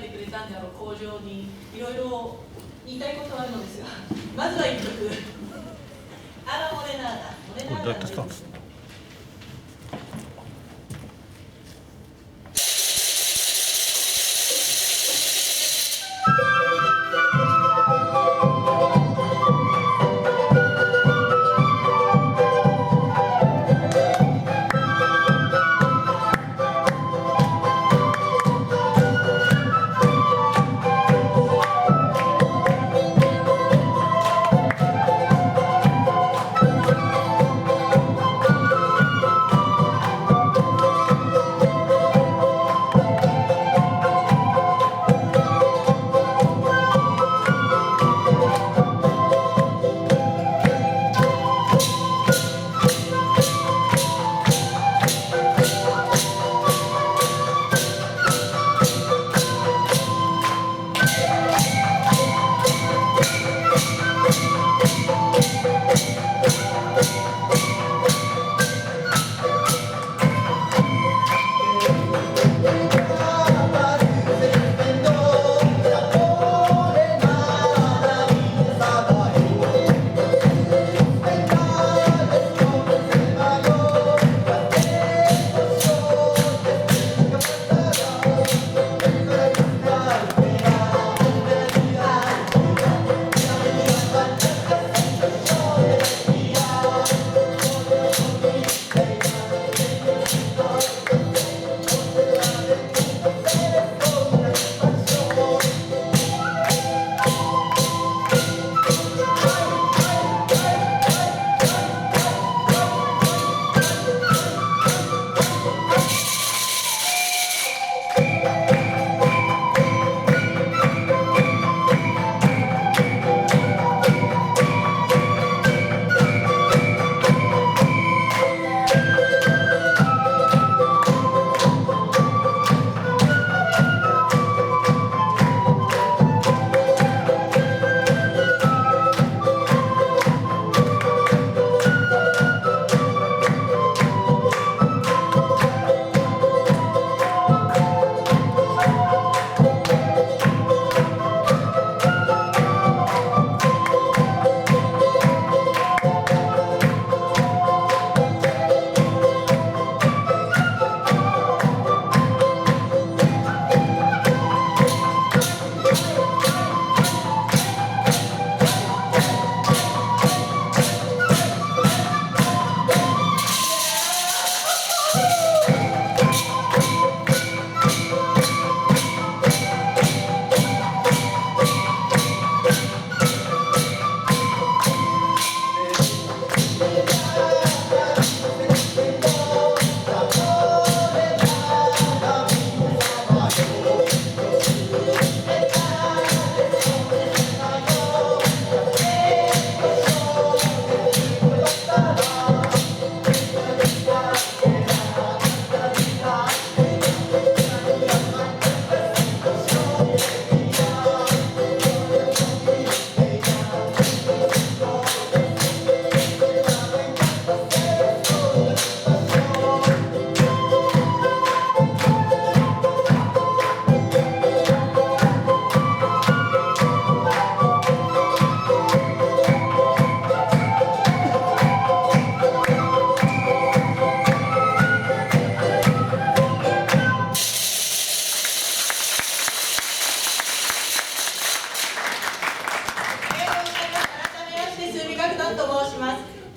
えてくれたんであろう工場にいろいろ言いたいことはあるのですが、まずは一曲「アラモレナーダ」モレナーダこれどうやってしたんですか。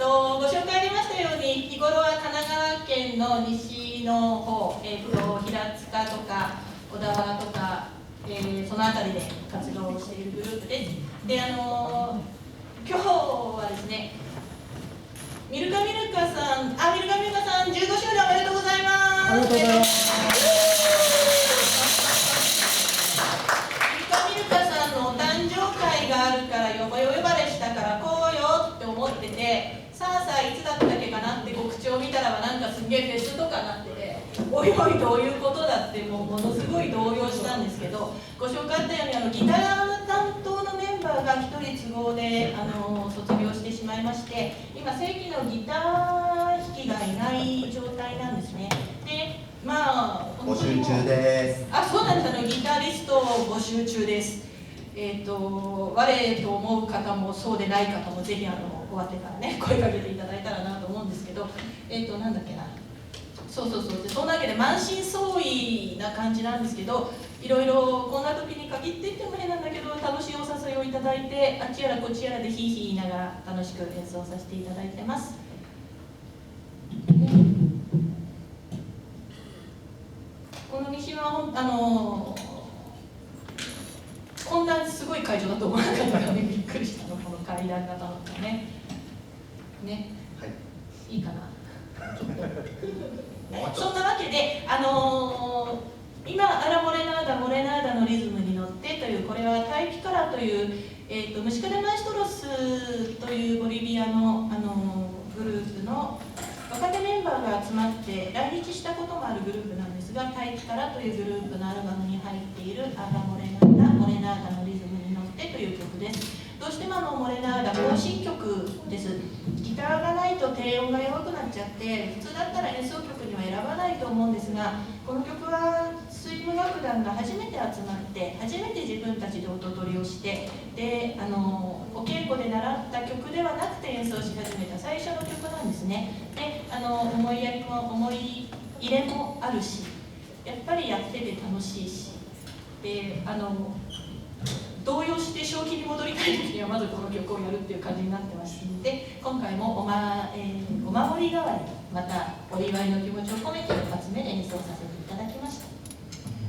ご紹介ありましたように、日頃は神奈川県の西の方、平塚とか小田原とか、その辺りで活動をしているグループです。で、今日はですね、ミルカさん、15周年おめでとうございます。ありがとうございます。ミルカさんのお誕生会があるからお呼ばれしたから来ようって思ってて、さあいつだったっけかなって告知を見たらなんかすげえフェスとかなってて、おいおいどういうことだってものすごい動揺したんですけど、ご紹介あったようにギター担当のメンバーが1人都合で卒業してしまいまして、今正規のギター弾きがいない状態なんですね。で、まあ募集中です。そうなんです。ギタリスト募集中です。我と思う方もそうでない方もぜひ終わってからね声かけていただいたらなと思うんですけど、なんだっけな、そうで、そんなわけで満身創痍な感じなんですけど、いろいろこんな時に限って言っても変なんだけど楽しいお誘いをいただいて、あっちやらこっちやらでヒーヒー言いながら楽しく演奏させていただいてます。この西はこんなすごい会場だと思わなかったからね、びっくりしたの、この階段型のね。ね、はい、いいかな。そんなわけで、今アラモレナーダのリズムに乗ってという、これはタイピカラという、ムシカデマエストロスというボリビアの、グループの若手メンバーが集まって来日したこともあるグループなんですが、タイピカラというグループのアルバムに入っているアラモレナーダのリズムに乗ってという曲です。どうしてもモレナーダ行進曲です。ギターがないと低音が弱くなっちゃって、普通だったら演奏曲には選ばないと思うんですが、この曲はスイム楽団が初めて集まって初めて自分たちで音取りをして、でお稽古で習った曲ではなくて演奏し始めた最初の曲なんですね。で思い入れもあるし、やっぱりやってて楽しいし、で動揺して正気に戻りたい時にはまずこの曲をやるっていう感じになってますので、今回もお守り代わり、またお祝いの気持ちを込めて一発目で演奏させていただきました。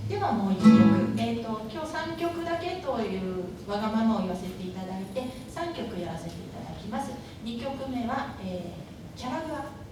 ではもう1曲、今日3曲だけというわがままを言わせていただいて3曲やらせていただきます。2曲目は、キャラグア。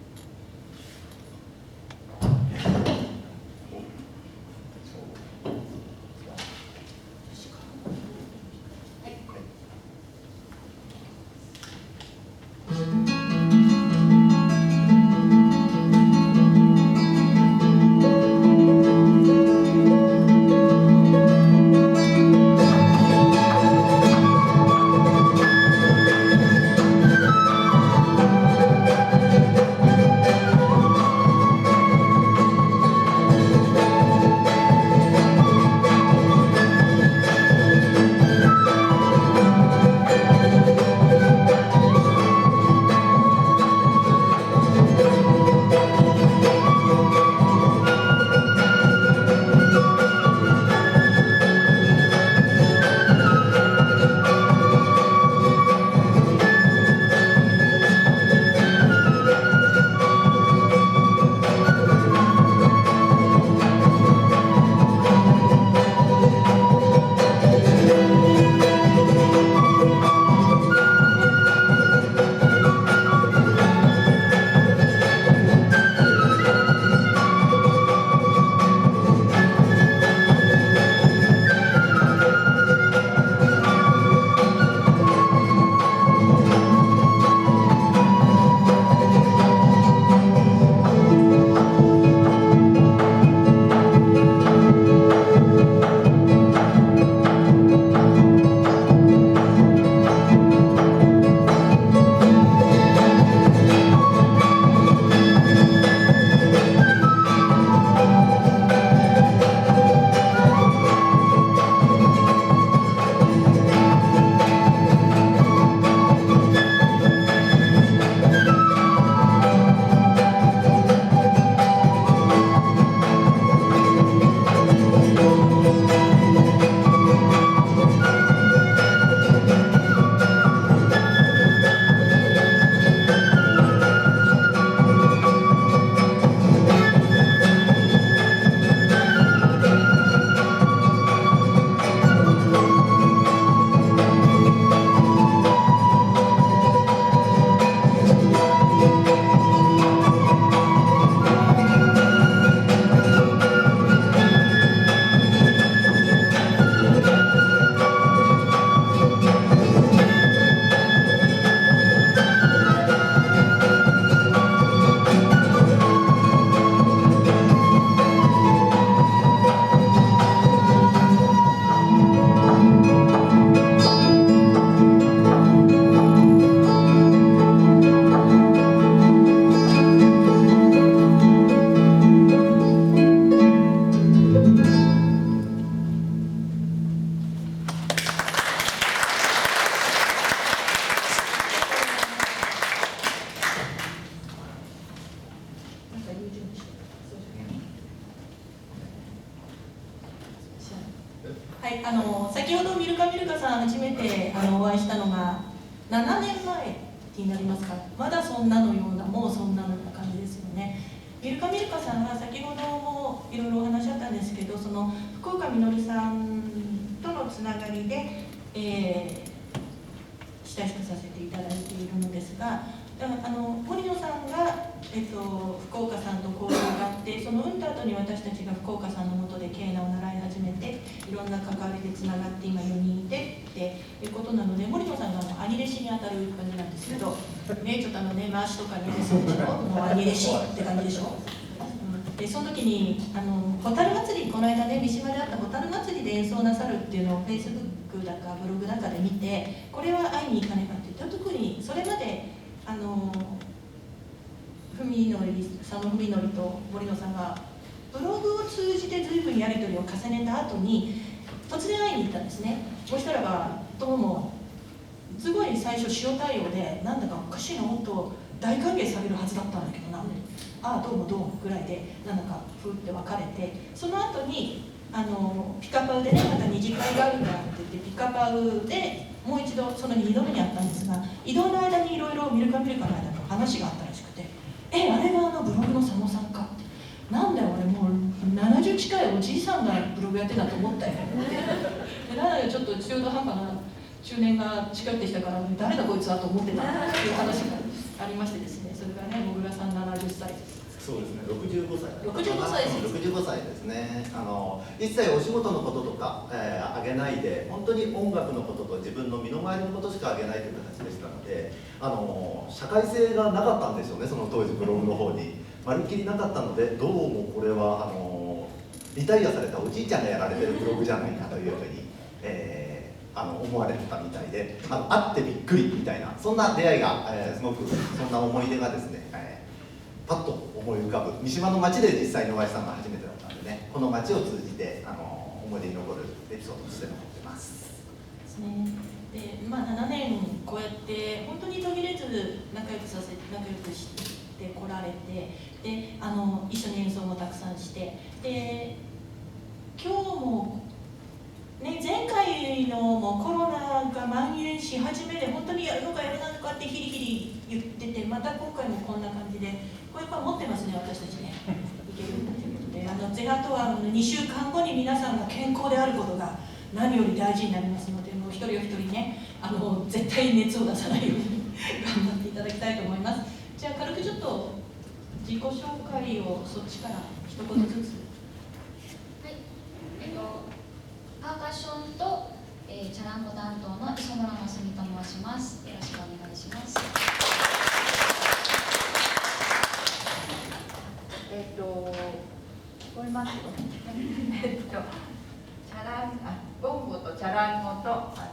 はい、先ほどミルカさん初めてお会いしたのが7年前になりますか。まだそんなのような、もうそんなのような感じですよね。ミルカさんは先ほどもいろいろお話あったんですけど、その福岡みのるさんとのつながりで、親しくさせていただいているのですが、森野さんが、福岡さんと交流があって、その運った後に私たちが福岡さんの下でケーナを習い始めて、いろんな関わりでつながって今4人いてっていうことなので、森野さんが兄弟子にあたる感じなんですけど、ね、ちょっとね、回しとかね、そうでしょ、もう兄弟子って感じでしょ。でその時に蛍祭り、この間ね、三島であった蛍祭りで演奏なさるっていうのをフェイスブックだかブログだかで見て、これは会いに行かねばって言って、特にそれまで佐野文則と森野さんがブログを通じて随分やり取りを重ねた後に突然会いに行ったんですね。そしたらばどうもすごい最初塩対応で、なんだかおかしいな、もっと大歓迎されるはずだったんだけどな、ああどうもどうもぐらいでなんだかふーって別れて、その後にピカパウでね、また二次会があるからって言って、ピカパウでもう一度その2度目に会ったんですが、移動の間にいろいろミルカの間の話があったらしくて、あれがブログの佐野さんかって、なんだよ俺もう70近いおじいさんがブログやってたと思ったよってなので、ちょっと中途半端な中年が近寄ってきたから、誰だこいつはと思ってたっていう話がありましてですね、それがね、もぐらさん70歳です。そうですね、65歳。65歳です。65歳ですね。一切お仕事のこととか、あげないで、本当に音楽のことと自分の身の回りのことしかあげないという形でしたので、社会性がなかったんですよね、その当時ブログの方に。まるっきりなかったので、どうもこれはリタイアされたおじいちゃんがやられてるブログじゃないかというふうに、思われてたみたいで、会ってびっくりみたいな、そんな出会いが、すごくそんな思い出がですね、パッと思い浮かぶ、三島の町で実際にお会いしたのが初めてだったんでね、この町を通じて思い出に残るエピソードとして残ってます。ですね。で、7年こうやって本当に途切れず仲良くしてこられて、で一緒に演奏もたくさんして、で今日もね、前回のもコロナが蔓延し始めで、本当にやるのかやらないのかってヒリヒリ言ってて、また今回もこんな感じで、これやっぱ持ってますね、私たちね、いけるんだということで、ゼラとは2週間後に皆さんが健康であることが何より大事になりますので、もう一人お一人ね、絶対熱を出さないように頑張っていただきたいと思います。じゃあ軽くちょっと自己紹介をそっちから一言ずつ。パーカッションと、チャランコ担当の磯村真澄と申します。よろしくお願いします。聞こえますよ。ボンゴとチャランコと担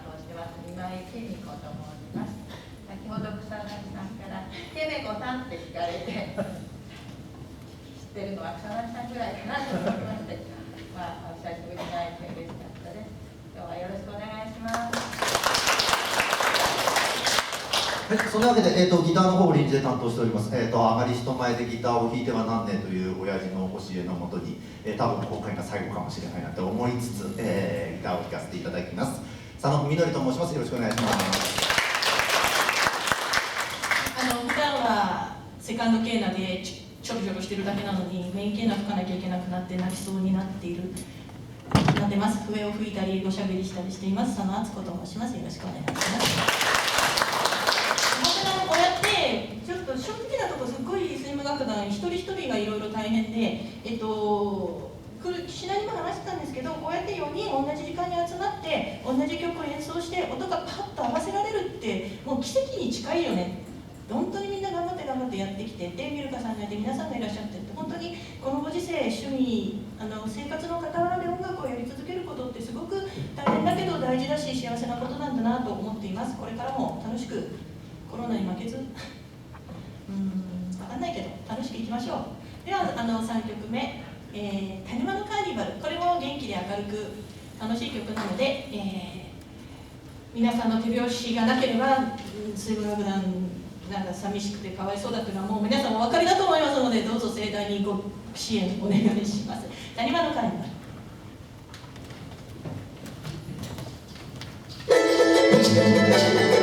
当してます今井恵美子と申します。先ほど草薙さんから「ケメコさん」って聞かれて知ってるのは草薙さんぐらいかなと思いまして、お久しぶりに会えて嬉しかったです。今日はよろしくお願いします。はい、そんなわけで、ギターの方を臨時で担当しております。あまり人前でギターを弾いてはなんねんという親父の教えのもとに、多分今回が最後かもしれないなと思いつつ、ギターを弾かせていただきます。佐野文則と申します。よろしくお願いします。普段はセカンドケーナでちょろちょろしてるだけなのに、メインケーナ吹かなきゃいけなくなって泣きそうになってます。笛を吹いたりおしゃべりしたりしています佐野敦子と申します。よろしくお願いします。こうやってちょっと正直なところ、すごいスイム楽団一人一人がいろいろ大変で、シナにも話してたんですけど、こうやって4人同じ時間に集まって同じ曲を演奏して音がパッと合わせられるってもう奇跡に近いよね。本当にみんな頑張ってやってきて、でミルカさんがいて皆さんがいらっしゃってって、本当にこのご時世趣味生活の傍らで音楽をやり続けることってすごく大変だけど大事だし幸せなことなんだなと思っています。これからも楽しくコロナに負けず分かんないけど楽しくいきましょう。では3曲目、谷間のカーニバル、これも元気で明るく楽しい曲なので、皆さんの手拍子がなければスイム楽団なんか寂しくてかわいそうだというのはもう皆さんお分かりだと思いますので、どうぞ盛大にご支援お願いします。谷間のカーニバル。す。